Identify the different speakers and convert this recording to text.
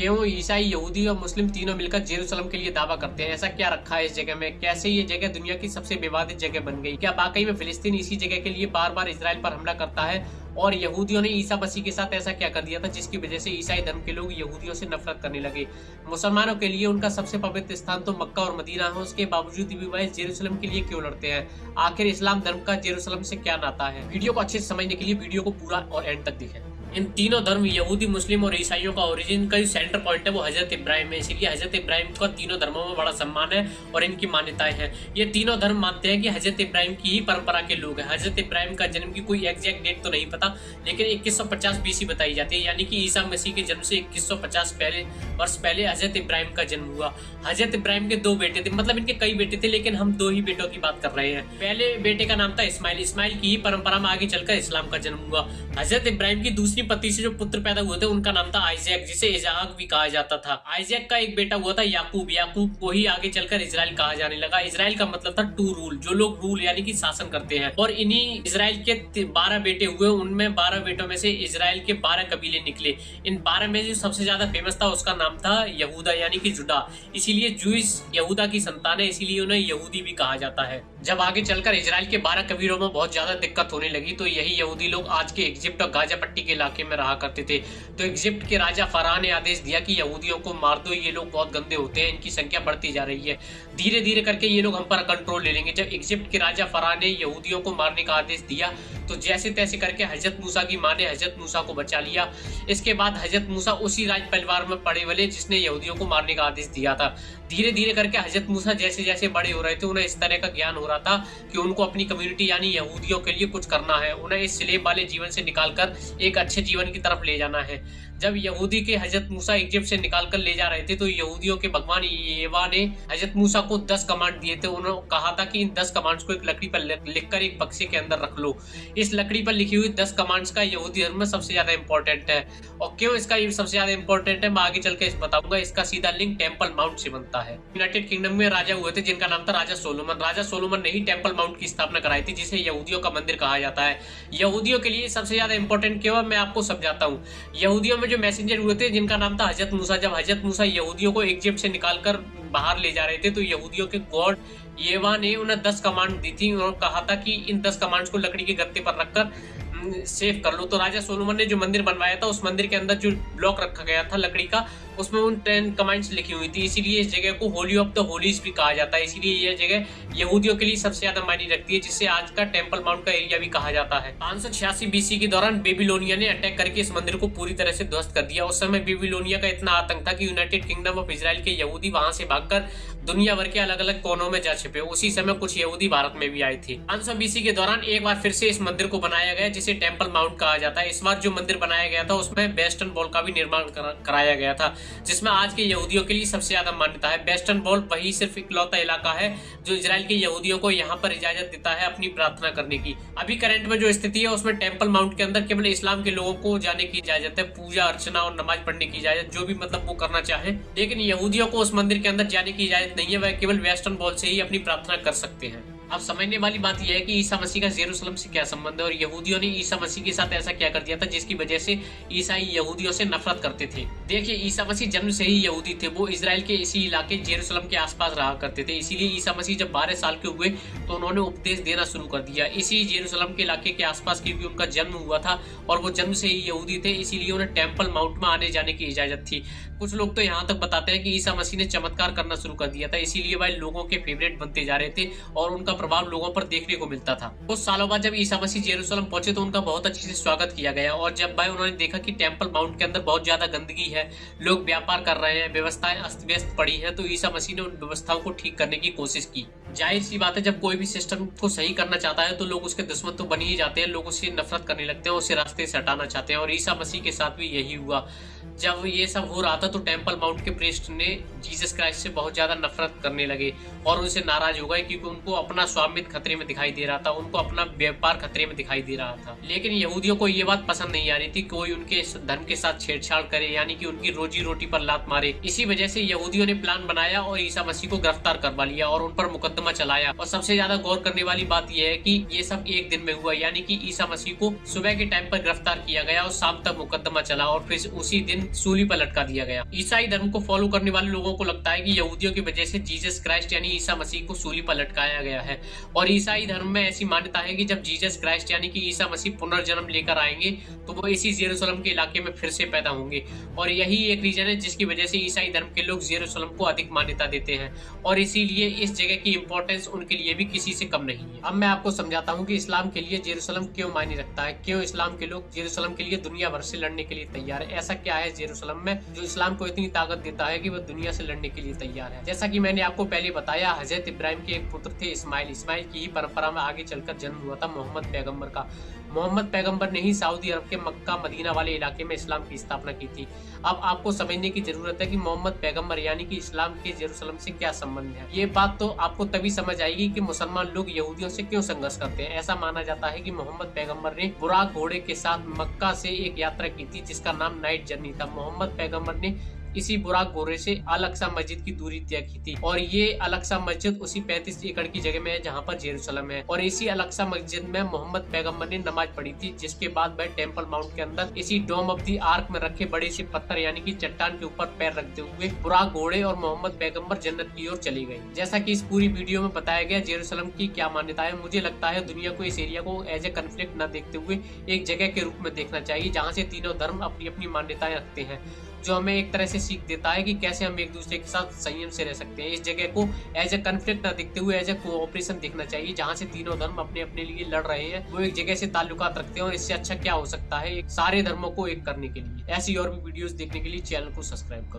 Speaker 1: क्यों ईसाई, यहूदी और मुस्लिम तीनों मिलकर जेरूसलम के लिए दावा करते हैं? ऐसा क्या रखा है इस जगह में? कैसे ये जगह दुनिया की सबसे विवादित जगह बन गई? क्या वाकई में फिलिस्तीन इसी जगह के लिए बार बार इसराइल पर हमला करता है? और यहूदियों ने ईसा मसीह के साथ ऐसा क्या कर दिया था जिसकी वजह से ईसाई धर्म के लोग यहूदियों से नफरत करने लगे? मुसलमानों के लिए उनका सबसे पवित्र स्थान तो मक्का और मदीना है, उसके बावजूद भी वह जेरूसलम के लिए क्यों लड़ते हैं? आखिर इस्लाम धर्म का जेरूसलम से क्या नाता है? वीडियो को अच्छे से समझने के लिए वीडियो को पूरा और एंड तक देखें। इन तीनों धर्म यहूदी, मुस्लिम और ईसाइयों का ओरिजिन का सेंटर पॉइंट है वो हजरत इब्राहिम है। इसीलिए हजरत इब्राहिम का तीनों धर्मों में बड़ा सम्मान है और इनकी मान्यताएं हैं। ये तीनों धर्म मानते हैं कि हजरत इब्राहिम की ही परंपरा के लोग हैं। हजरत इब्राहिम का जन्म की कोई एग्जैक्ट डेट तो नहीं पता, लेकिन 2150 बीसी बताई जाती है, यानी कि ईसा मसीह के जन्म से 2150 वर्ष पहले हजरत इब्राहिम का जन्म हुआ। हजरत इब्राहिम के दो बेटे थे, मतलब इनके कई बेटे थे, लेकिन हम दो ही बेटों की बात कर रहे हैं। पहले बेटे का नाम था इस्माइल। इस्माइल की ही परंपरा में आगे चलकर इस्लाम का जन्म हुआ। हजरत इब्राहिम की दूसरी पत्नी से जो पुत्र पैदा हुए थे उनका नाम था आइजैक, जिसे इजहाक भी कहा जाता था। आइजैक का एक बेटा हुआ था याकूब। याकूब को ही आगे चलकर इजराइल कहा जाने लगा। इजराइल का मतलब था टू रूल, जो लोग रूल यानी कि शासन करते हैं। और इन्हीं इजराइल के 12 बेटे हुए। उनमें 12 बेटों में से इजराइल के 12 कबीले निकले। इन 12 में जो सबसे ज्यादा फेमस था उसका नाम था यहूदा यानी कि जुड़ा। इसीलिए जूइश यहूदा की संतान है, इसीलिए उन्हें यहूदी भी कहा जाता है। जब आगे चलकर इजराइल के 12 कबीलों में बहुत ज्यादा दिक्कत होने लगी तो यही यहूदी लोग आज के इजिप्ट और गाजा पट्टी के इलाके में रहा करते थे। तो इजिप्ट के राजा फराह ने आदेश दिया कि यहूदियों को मार दो, ये लोग बहुत गंदे होते हैं, इनकी संख्या बढ़ती जा रही है, धीरे धीरे करके ये लोग हम पर कंट्रोल ले लेंगे। जब इजिप्ट के राजा फराह ने यहूदियों को मारने का आदेश दिया तो जैसे तैसे करके हजरत मूसा की मां ने हजरत मूसा को बचा लिया। इसके बाद हजरत मूसा उसी राज परिवार में पड़े वाले जिसने यहूदियों को मारने का आदेश दिया था। धीरे धीरे करके हजरत मूसा जैसे जैसे बड़े हो रहे थे उन्हें इस तरह का ज्ञान हो रहा था कि उनको अपनी कम्युनिटी यानी यहूदियों के लिए कुछ करना है, उन्हें इस स्लेव वाले जीवन से निकालकर एक अच्छे जीवन की तरफ ले जाना है। जब यहूदी के हजरत मूसा इजिप्ट से निकालकर ले जा रहे थे तो यहूदियों के भगवान येवा ने हजरत मूसा को 10 कमांड दिए थे। उन्होंने कहा था कि इन 10 कमांड्स को एक लकड़ी पर लिखकर एक बक्से के अंदर रख लो। इस लकड़ी पर लिखी हुई 10 कमांड्स का यहूदी धर्म में सबसे ज्यादा इंपॉर्टेंट है। और क्यों इसका ये सबसे ज्यादा इंपॉर्टेंट है मैं आगे चल के बताऊंगा। इसका सीधा लिंक टेम्पल माउंट से बनता है। यूनाइटेड किंगडम में राजा हुए थे जिनका नाम था राजा सोलोमन। राजा सोलोमन ने ही टेम्पल माउंट की स्थापना कराई थी, जिसे यहूदियों का मंदिर कहा जाता है। यहूदियों के लिए सबसे ज्यादा इंपॉर्टेंट क्यों है मैं आपको समझाता हूँ। यहूदियों में जो मैसेंजर हुए थे जिनका नाम था हजरत मूसा, जब हजरत मूसा यहूदियों को इजिप्ट से निकालकर बाहर ले जा रहे थे तो यहूदियों के गॉड येवा ने उन्हें 10 कमांड दी थी और कहा था कि इन 10 कमांड्स को लकड़ी के गत्ते पर रखकर सेव कर लो। तो राजा सोलोमन ने जो मंदिर बनवाया था उस मंदिर के अंदर जो ब्लॉक रखा गया था लकड़ी का उसमें उन 10 कमांड्स लिखी हुई थी। इसीलिए इस जगह को होली ऑफ द होलीज भी कहा जाता है। इसीलिए यह जगह यहूदियों के लिए सबसे ज्यादा मायने रखती है, जिसे आज का टेम्पल माउंट का एरिया भी कहा जाता है। 586 बीसी के दौरान बेबीलोनिया ने अटैक करके इस मंदिर को पूरी तरह से ध्वस्त कर दिया। उस समय बेबीलोनिया का इतना आतंक था कि यूनाइटेड किंगडम ऑफ इजराइल के यहूदी वहां से भागकर दुनिया भर के अलग अलग कोनों में जा छिपे। उसी समय कुछ यहूदी भारत में भी आए थे। 500 बीसी के दौरान एक बार फिर से इस मंदिर को बनाया गया जिसे टेम्पल माउंट कहा जाता है। इस बार जो मंदिर बनाया गया था उसमें वेस्टर्न वॉल का भी निर्माण कराया गया था, जिसमें आज के यहूदियों के लिए सबसे ज्यादा मान्यता है। वेस्टर्न वॉल वही सिर्फ इकलौता इलाका है जो इजराइल के यहूदियों को यहाँ पर इजाजत देता है अपनी प्रार्थना करने की। अभी करंट में जो स्थिति है उसमें टेम्पल माउंट के अंदर केवल इस्लाम के लोगों को जाने की इजाजत है, पूजा अर्चना और नमाज पढ़ने की इजाजत, जो भी मतलब वो करना चाहे। लेकिन यहूदियों को उस मंदिर के अंदर जाने की इजाजत नहीं है, वह केवल वेस्टर्न वॉल से ही अपनी प्रार्थना कर सकते हैं। अब समझने वाली बात यह है कि ईसा मसीह का जेरूसलम से क्या संबंध है और यहूदियों ने ईसा मसीह के साथ ऐसा क्या कर दिया था जिसकी वजह से ईसाई यहूदियों से नफरत करते थे। देखिए, ईसा मसीह जन्म से ही यहूदी थे। वो इजराइल के इसी इलाके जेरूसलम के आसपास रहा करते थे। इसीलिए ईसा मसीह जब 12 साल के हुए तो उन्होंने उपदेश देना शुरू कर दिया। इसी जेरूसलम के इलाके के आसपास क्योंकि उनका जन्म हुआ था और वो जन्म से ही यहूदी थे, इसीलिए उन्हें टेम्पल माउंट में आने जाने की इजाजत थी। कुछ लोग तो यहाँ तक बताते हैं कि ईसा मसीह ने चमत्कार करना शुरू कर दिया था, इसीलिए वह लोगों के फेवरेट बनते जा रहे थे और उनका प्रभाव लोगों पर देखने को मिलता था। कुछ सालों बाद जब ईसा मसीह जेरूसलम पहुंचे तो उनका बहुत अच्छे से स्वागत किया गया और जब भाई उन्होंने देखा कि टेम्पल माउंट के अंदर बहुत ज्यादा गंदगी है, लोग व्यापार कर रहे हैं, व्यवस्थाएं अस्त व्यस्त पड़ी है, तो ईसा मसीह ने उन व्यवस्थाओं को ठीक करने की कोशिश की। जाहिर सी बात है, जब कोई भी सिस्टम को सही करना चाहता है तो लोग उसके दुश्मन तो बन ही जाते हैं, लोग उससे नफरत करने लगते हैं, उसे रास्ते से हटाना चाहते हैं। और ईसा मसीह के साथ भी यही हुआ। जब ये सब हो रहा था तो टेम्पल माउंट के प्रीस्ट ने जीसस क्राइस्ट से बहुत ज्यादा नफरत करने लगे और उनसे नाराज हो गए क्योंकि उनको अपना स्वामित्व खतरे में दिखाई दे रहा था, उनको अपना व्यापार खतरे में दिखाई दे रहा था। लेकिन यहूदियों को ये बात पसंद नहीं आ रही थी कोई उनके धर्म के साथ छेड़छाड़ करे, यानी कि उनकी रोजी रोटी पर लात मारे। इसी वजह से यहूदियों ने प्लान बनाया और ईसा मसीह को गिरफ्तार करवा लिया और उन पर मुकदमा मुकदमा चलाया। और सबसे ज्यादा गौर करने वाली बात यह है कि ये सब एक दिन में हुआ, यानी कि ईसा मसीह को सुबह के टाइम पर गिरफ्तार किया गया और शाम तक मुकदमा चला और फिर उसी दिन सूली पर लटका दिया गया। ईसाई धर्म को फॉलो करने वाले लोगों को लगता है कि यहूदियों की वजह से जीसस क्राइस्ट यानी ईसा मसीह को सूली पर लटकाया गया है। और ईसाई धर्म में ऐसी मान्यता है कि जब जीसस क्राइस्ट यानी कि ईसा मसीह पुनर्जन्म लेकर आएंगे तो वो इसी जेरूशलम के इलाके में फिर से पैदा होंगे। और यही एक रीजन है जिसकी वजह से ईसाई धर्म के लोग जेरूशलम को अधिक मान्यता देते हैं और इसीलिए इस जगह की इंपॉर्टेंस उनके लिए भी किसी से कम नहीं है। अब मैं आपको समझाता हूँ कि इस्लाम के लिए जेरूशलम क्यों मायने रखता है, क्यों इस्लाम के लोग जेरूशलम के लिए दुनिया भर से लड़ने के लिए तैयार है। ऐसा क्या है जेरूशलम में जो इस्लाम को इतनी ताकत देता है कि वो दुनिया से लड़ने के लिए तैयार है। जैसा कि मैंने आपको पहले बताया, हजरत इब्राहिम के एक पुत्र थे इस्माइल की ही परंपरा में आगे चलकर जन्म हुआ था मोहम्मद पैगंबर का। मोहम्मद पैगंबर ने ही सऊदी अरब के मक्का मदीना वाले इलाके में इस्लाम की स्थापना की थी। अब आपको समझने की जरूरत है कि मोहम्मद पैगंबर यानी कि इस्लाम के जेरूशलम से क्या संबंध है। ये बात तो आपको तभी समझ आएगी कि मुसलमान लोग यहूदियों से क्यों संघर्ष करते हैं। ऐसा माना जाता है कि मोहम्मद पैगंबर ने बुराक घोड़े के साथ मक्का से एक यात्रा की थी जिसका नाम नाइट जर्नी था। मोहम्मद पैगंबर ने इसी बुराक घोड़े से अल अक्सा मस्जिद की दूरी तय की थी और ये अल अक्सा मस्जिद उसी 35 एकड़ की जगह में है जहाँ पर जेरूशलम है। और इसी अल अक्सा मस्जिद में मोहम्मद पैगंबर ने नमाज पढ़ी थी, जिसके बाद वह टेम्पल माउंट के अंदर इसी डोम ऑफ दी आर्क में रखे बड़े से पत्थर यानी कि चट्टान के ऊपर पैर रखते हुए बुराक घोड़े और मोहम्मद पैगंबर जन्नत की ओर चली गई। जैसा कि इस पूरी वीडियो में बताया गया जेरूशलम की क्या मान्यता है, मुझे लगता है दुनिया को इस एरिया को एज ए कन्फ्लिक्ट न देखते हुए एक जगह के रूप में देखना चाहिए जहाँ से तीनों धर्म अपनी अपनी मान्यताएं रखते हैं, जो हमें एक तरह से सीख देता है कि कैसे हम एक दूसरे के साथ संयम से रह सकते हैं। इस जगह को एज ए कन्फ्लिक्ट ना देखते हुए एज ए कोऑपरेशन देखना चाहिए जहां से तीनों धर्म अपने अपने लिए लड़ रहे हैं, वो एक जगह से ताल्लुकात रखते हैं। और इससे अच्छा क्या हो सकता है एक सारे धर्मों को एक करने के लिए। ऐसी और भी वीडियोस देखने के लिए चैनल को सब्सक्राइब करो।